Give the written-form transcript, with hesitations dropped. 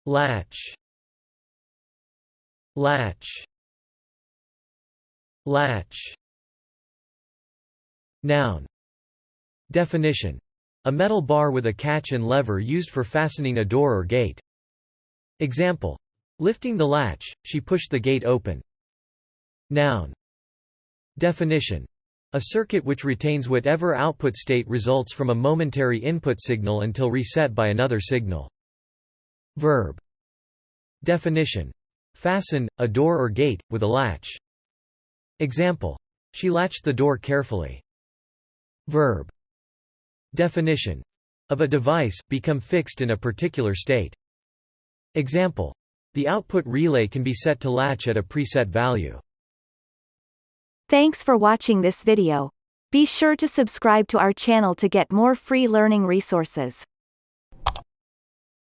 latch, latch, latch. Noun. Definition. A metal bar with a catch and lever used for fastening a door or gate. Example. Lifting the latch, she pushed the gate open. Noun. Definition. A circuit which retains whatever output state results from a momentary input signal until reset by another signal. Verb. Definition. Fasten, a door or gate, with a latch. Example. She latched the door carefully. Verb. Definition. Of a device, become fixed in a particular state. Example. The output relay can be set to latch at a preset value. Thanks for watching this video. Be sure to subscribe to our channel to get more free learning resources.